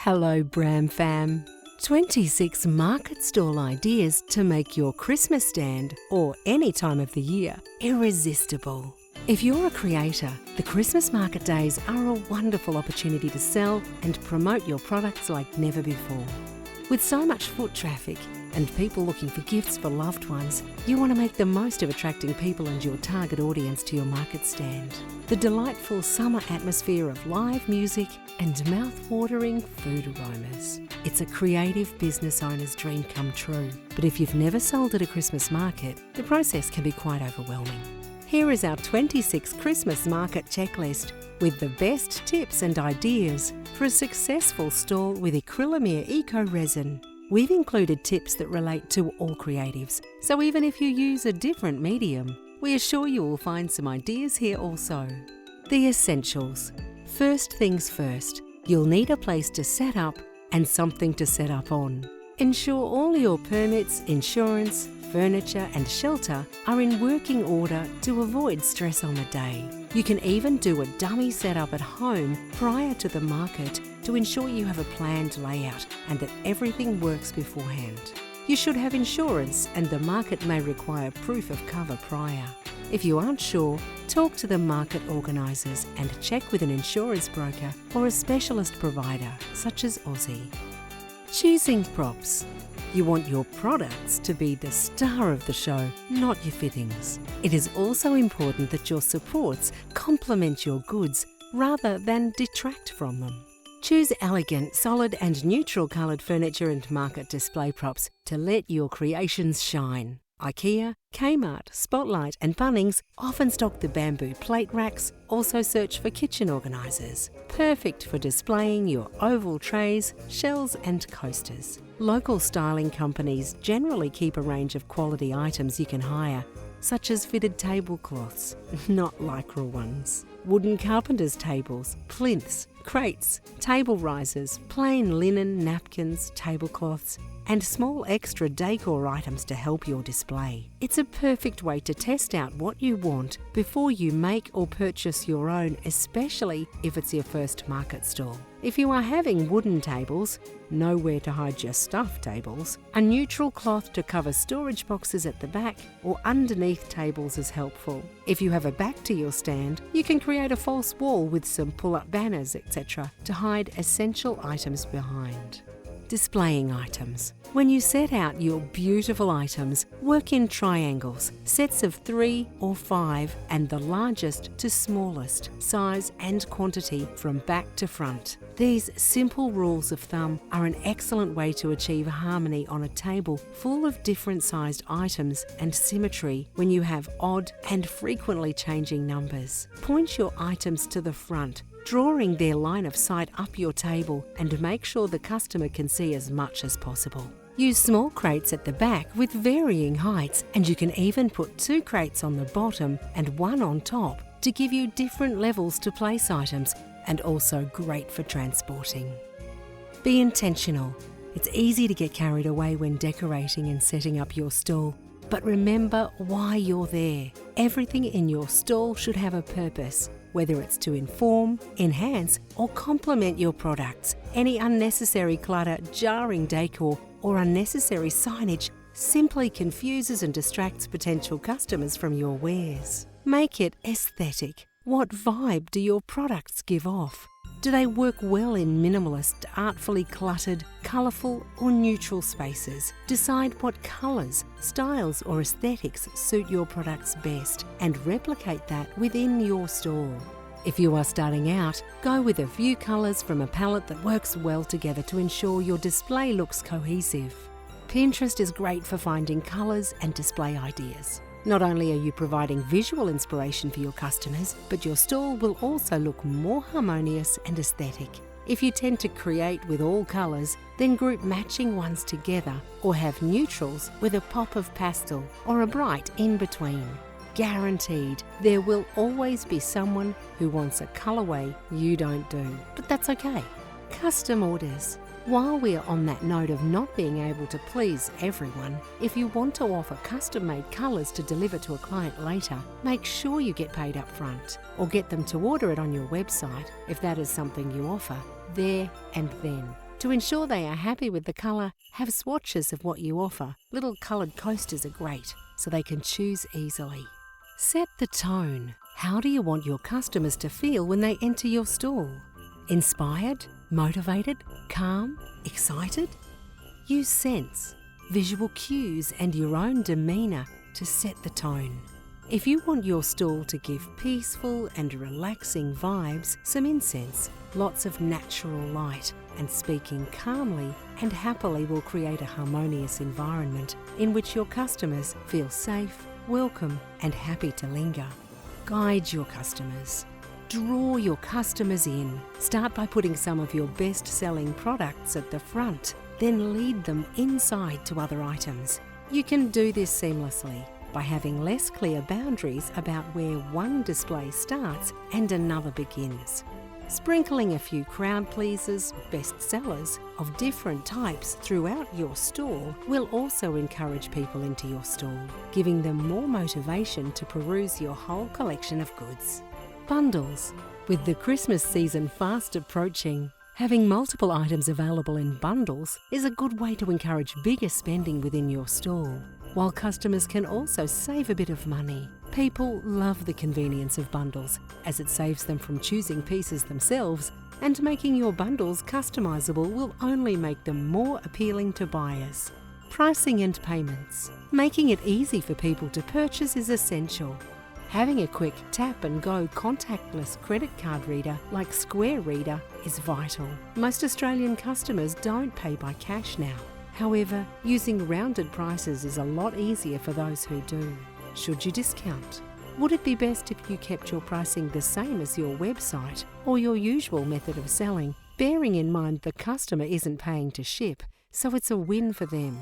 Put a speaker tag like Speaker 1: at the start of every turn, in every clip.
Speaker 1: Hello Bram fam! 26 market stall ideas to make your Christmas stand, or any time of the year, irresistible. If you're a creator, the Christmas market days are a wonderful opportunity to sell and promote your products like never before. With so much foot traffic and people looking for gifts for loved ones, you want to make the most of attracting people and your target audience to your market stand. The delightful summer atmosphere of live music and mouth-watering food aromas. It's a creative business owner's dream come true. But if you've never sold at a Christmas market, the process can be quite overwhelming. Here is our 26 Christmas market checklist with the best tips and ideas for a successful stall with acrylamide eco-resin. We've included tips that relate to all creatives, so even if you use a different medium, we assure you will find some ideas here also. The essentials. First things first, you'll need a place to set up and something to set up on. Ensure all your permits, insurance, furniture and shelter are in working order to avoid stress on the day. You can even do a dummy setup at home prior to the market to ensure you have a planned layout and that everything works beforehand. You should have insurance, and the market may require proof of cover prior. If you aren't sure, talk to the market organisers and check with an insurance broker or a specialist provider such as Aussie. Choosing props. You want your products to be the star of the show, not your fittings. It is also important that your supports complement your goods rather than detract from them. Choose elegant, solid and neutral coloured furniture and market display props to let your creations shine. IKEA, Kmart, Spotlight and Bunnings often stock the bamboo plate racks. Also search for kitchen organisers. Perfect for displaying your oval trays, shells and coasters. Local styling companies generally keep a range of quality items you can hire, such as fitted tablecloths, not lycra ones, wooden carpenter's tables, plinths, crates, table risers, plain linen, napkins, tablecloths, and small extra decor items to help your display. It's a perfect way to test out what you want before you make or purchase your own, especially if it's your first market stall. If you are having wooden tables, nowhere to hide your stuffed tables, a neutral cloth to cover storage boxes at the back or underneath tables is helpful. If you have a back to your stand, you can create a false wall with some pull-up banners, etc. to hide essential items behind. Displaying items. When you set out your beautiful items, work in triangles, sets of 3 or 5 and the largest to smallest, size and quantity from back to front. These simple rules of thumb are an excellent way to achieve harmony on a table full of different sized items and symmetry when you have odd and frequently changing numbers. Point your items to the front, drawing their line of sight up your table, and make sure the customer can see as much as possible. Use small crates at the back with varying heights, and you can even put 2 crates on the bottom and 1 on top to give you different levels to place items, and also great for transporting. Be intentional. It's easy to get carried away when decorating and setting up your stall, but remember why you're there. Everything in your stall should have a purpose, whether it's to inform, enhance or complement your products. Any unnecessary clutter, jarring decor or unnecessary signage simply confuses and distracts potential customers from your wares. Make it aesthetic. What vibe do your products give off? Do they work well in minimalist, artfully cluttered, colourful or neutral spaces? Decide what colours, styles or aesthetics suit your products best and replicate that within your store. If you are starting out, go with a few colours from a palette that works well together to ensure your display looks cohesive. Pinterest is great for finding colours and display ideas. Not only are you providing visual inspiration for your customers, but your stall will also look more harmonious and aesthetic. If you tend to create with all colours, then group matching ones together or have neutrals with a pop of pastel or a bright in between. Guaranteed, there will always be someone who wants a colourway you don't do, but that's okay. Custom orders. While we are on that note of not being able to please everyone, if you want to offer custom-made colours to deliver to a client later, make sure you get paid up front or get them to order it on your website if that is something you offer, there and then. To ensure they are happy with the colour, have swatches of what you offer. Little coloured coasters are great, so they can choose easily. Set the tone. How do you want your customers to feel when they enter your stall? Inspired? Motivated? Calm? Excited? Use scents, visual cues and your own demeanour to set the tone. If you want your stall to give peaceful and relaxing vibes, some incense, lots of natural light, and speaking calmly and happily will create a harmonious environment in which your customers feel safe, welcome, and happy to linger. Guide your customers. Draw your customers in. Start by putting some of your best-selling products at the front, then lead them inside to other items. You can do this seamlessly by having less clear boundaries about where one display starts and another begins. Sprinkling a few crowd pleasers, bestsellers of different types throughout your stall will also encourage people into your stall, giving them more motivation to peruse your whole collection of goods. Bundles. With the Christmas season fast approaching, having multiple items available in bundles is a good way to encourage bigger spending within your stall, while customers can also save a bit of money. People love the convenience of bundles, as it saves them from choosing pieces themselves, and making your bundles customisable will only make them more appealing to buyers. Pricing and payments. Making it easy for people to purchase is essential. Having a quick tap-and-go contactless credit card reader like Square Reader is vital. Most Australian customers don't pay by cash now. However, using rounded prices is a lot easier for those who do. Should you discount? Would it be best if you kept your pricing the same as your website or your usual method of selling, bearing in mind the customer isn't paying to ship, so it's a win for them?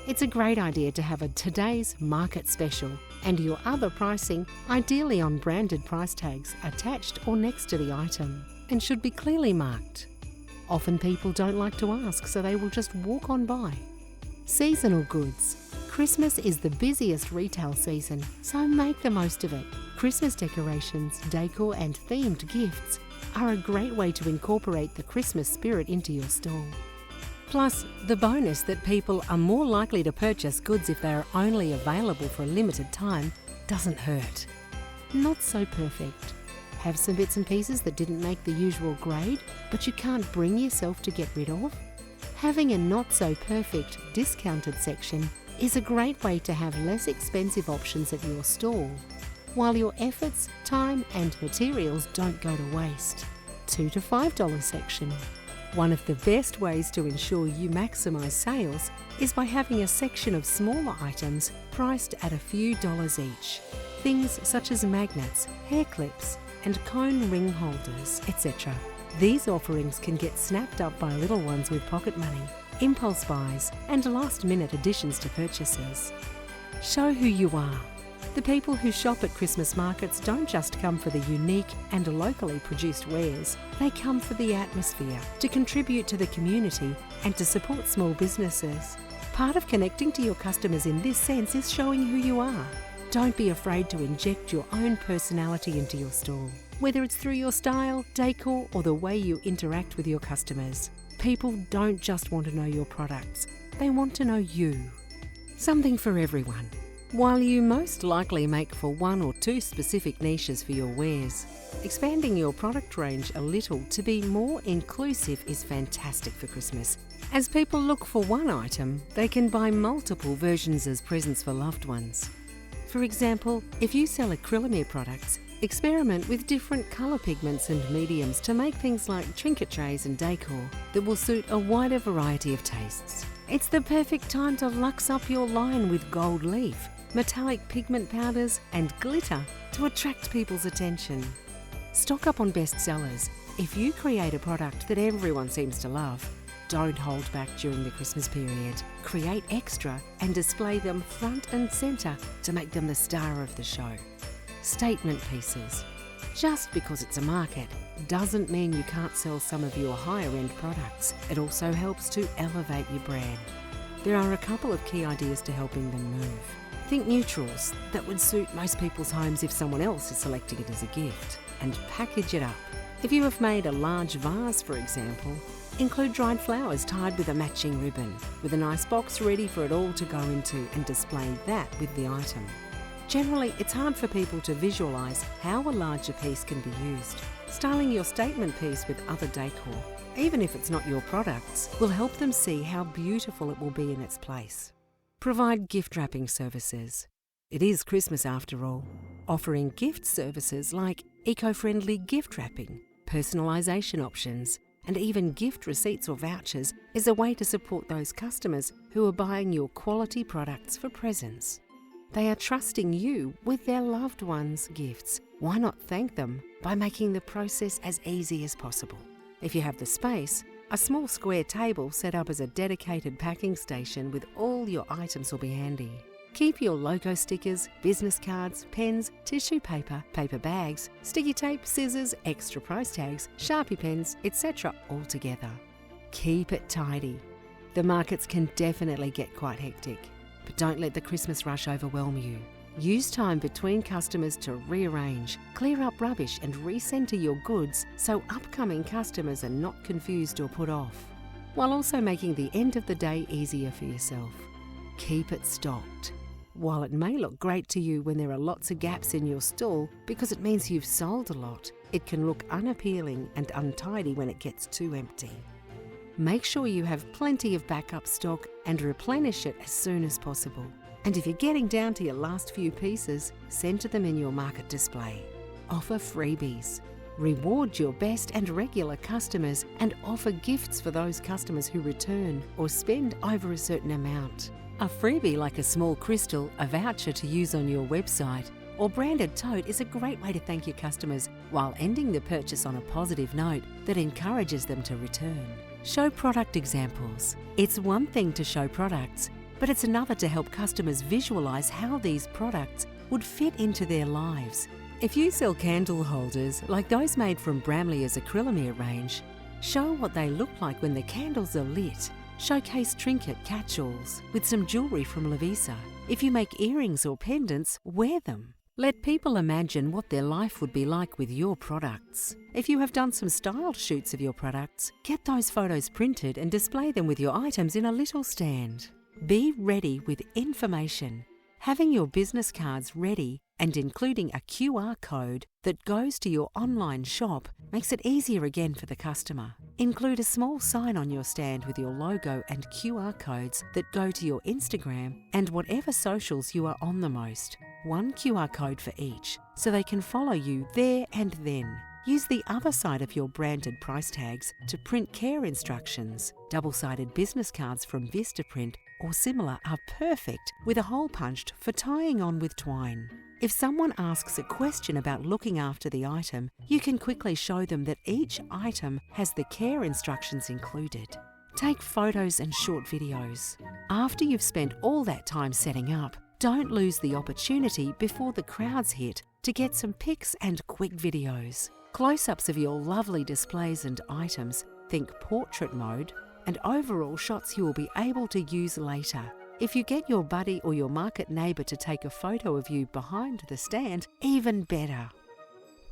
Speaker 1: It's a great idea to have a today's market special and your other pricing, ideally on branded price tags, attached or next to the item, and should be clearly marked. Often people don't like to ask, so they will just walk on by. Seasonal goods. Christmas is the busiest retail season, so make the most of it. Christmas decorations, decor and themed gifts are a great way to incorporate the Christmas spirit into your stall. Plus, the bonus that people are more likely to purchase goods if they are only available for a limited time doesn't hurt. Not so perfect. Have some bits and pieces that didn't make the usual grade, but you can't bring yourself to get rid of? Having a not-so-perfect discounted section is a great way to have less expensive options at your stall, while your efforts, time and materials don't go to waste. $2 to $5 section. One of the best ways to ensure you maximise sales is by having a section of smaller items priced at a few dollars each. Things such as magnets, hair clips and cone ring holders, etc. These offerings can get snapped up by little ones with pocket money, impulse buys and last-minute additions to purchases. Show who you are. The people who shop at Christmas markets don't just come for the unique and locally produced wares. They come for the atmosphere, to contribute to the community and to support small businesses. Part of connecting to your customers in this sense is showing who you are. Don't be afraid to inject your own personality into your stall, whether it's through your style, decor or the way you interact with your customers. People don't just want to know your products, they want to know you. Something for everyone. While you most likely make for one or two specific niches for your wares, expanding your product range a little to be more inclusive is fantastic for Christmas. As people look for one item, they can buy multiple versions as presents for loved ones. For example, if you sell acrylamide products, experiment with different colour pigments and mediums to make things like trinket trays and decor that will suit a wider variety of tastes. It's the perfect time to luxe up your line with gold leaf, metallic pigment powders and glitter to attract people's attention. Stock up on bestsellers. If you create a product that everyone seems to love, don't hold back during the Christmas period. Create extra and display them front and centre to make them the star of the show. Statement pieces. Just because it's a market doesn't mean you can't sell some of your higher-end products. It also helps to elevate your brand. There are a couple of key ideas to helping them move. Think neutrals that would suit most people's homes if someone else is selecting it as a gift, and package it up. If you have made a large vase, for example, Include dried flowers tied with a matching ribbon, with a nice box ready for it all to go into and display that with the item. Generally, it's hard for people to visualise how a larger piece can be used. Styling your statement piece with other decor, even if it's not your products, will help them see how beautiful it will be in its place. Provide gift wrapping services. It is Christmas after all. Offering gift services like eco-friendly gift wrapping, personalisation options, and even gift receipts or vouchers is a way to support those customers who are buying your quality products for presents. They are trusting you with their loved ones' gifts. Why not thank them by making the process as easy as possible? If you have the space, a small square table set up as a dedicated packing station with all your items will be handy. Keep your logo stickers, business cards, pens, tissue paper, paper bags, sticky tape, scissors, extra price tags, Sharpie pens, etc. all together. Keep it tidy. The markets can definitely get quite hectic, but don't let the Christmas rush overwhelm you. Use time between customers to rearrange, clear up rubbish and recenter your goods so upcoming customers are not confused or put off, while also making the end of the day easier for yourself. Keep it stocked. While it may look great to you when there are lots of gaps in your stall because it means you've sold a lot, it can look unappealing and untidy when it gets too empty. Make sure you have plenty of backup stock and replenish it as soon as possible. And if you're getting down to your last few pieces, centre them in your market display. Offer freebies. Reward your best and regular customers and offer gifts for those customers who return or spend over a certain amount. A freebie like a small crystal, a voucher to use on your website, or branded tote is a great way to thank your customers while ending the purchase on a positive note that encourages them to return. Show product examples. It's one thing to show products, but it's another to help customers visualise how these products would fit into their lives. If you sell candle holders like those made from Bramblier's acrylamide range, show what they look like when the candles are lit. Showcase trinket catch-alls with some jewellery from Lavisa. If you make earrings or pendants, wear them. Let people imagine what their life would be like with your products. If you have done some styled shoots of your products, get those photos printed and display them with your items in a little stand. Be ready with information. Having your business cards ready and including a QR code that goes to your online shop makes it easier again for the customer. Include a small sign on your stand with your logo and QR codes that go to your Instagram and whatever socials you are on the most. One QR code for each, so they can follow you there and then. Use the other side of your branded price tags to print care instructions. Double-sided business cards from Vistaprint or similar are perfect with a hole punched for tying on with twine. If someone asks a question about looking after the item, you can quickly show them that each item has the care instructions included. Take photos and short videos. After you've spent all that time setting up, don't lose the opportunity before the crowds hit to get some pics and quick videos. Close-ups of your lovely displays and items, think portrait mode, and overall shots you will be able to use later. If you get your buddy or your market neighbour to take a photo of you behind the stand, even better.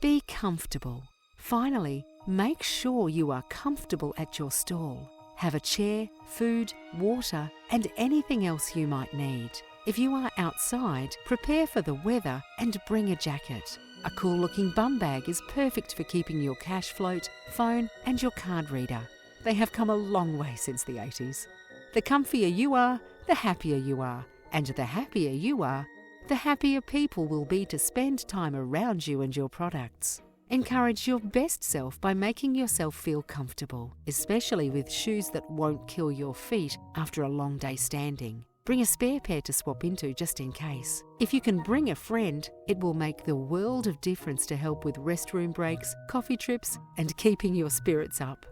Speaker 1: Be comfortable. Finally, make sure you are comfortable at your stall. Have a chair, food, water, and anything else you might need. If you are outside, prepare for the weather and bring a jacket. A cool-looking bum bag is perfect for keeping your cash float, phone, and your card reader. They have come a long way since the 80s. The comfier you are, the happier you are. And the happier you are, the happier people will be to spend time around you and your products. Encourage your best self by making yourself feel comfortable, especially with shoes that won't kill your feet after a long day standing. Bring a spare pair to swap into just in case. If you can bring a friend, it will make the world of difference to help with restroom breaks, coffee trips, and keeping your spirits up.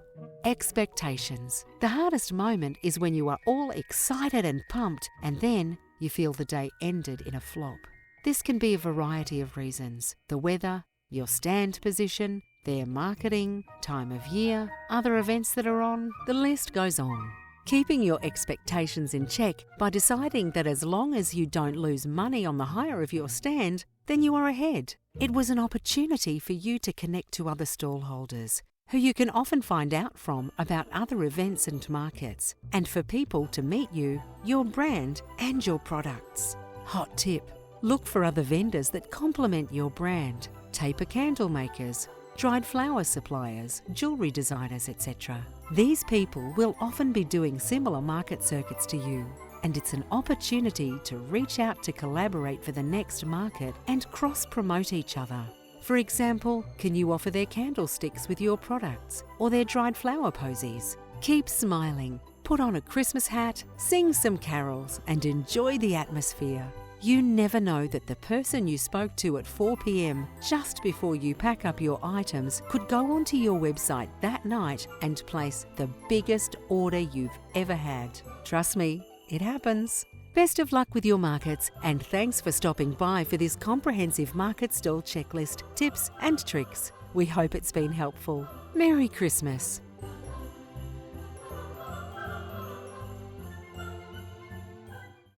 Speaker 1: Expectations. The hardest moment is when you are all excited and pumped, and then you feel the day ended in a flop. This can be a variety of reasons: the weather, your stand position, their marketing, time of year, other events that are on, the list goes on. Keeping your expectations in check by deciding that as long as you don't lose money on the hire of your stand, then you are ahead. It was an opportunity for you to connect to other stall holders, who you can often find out from about other events and markets, and for people to meet you, your brand and your products. Hot tip: look for other vendors that complement your brand, taper candle makers, dried flower suppliers, jewellery designers, etc. These people will often be doing similar market circuits to you, and it's an opportunity to reach out to collaborate for the next market and cross-promote each other. For example, can you offer their candlesticks with your products or their dried flower posies? Keep smiling, put on a Christmas hat, sing some carols and enjoy the atmosphere. You never know that the person you spoke to at 4 p.m. just before you pack up your items could go onto your website that night and place the biggest order you've ever had. Trust me, it happens. Best of luck with your markets, and thanks for stopping by for this comprehensive market stall checklist, tips and tricks. We hope it's been helpful. Merry Christmas.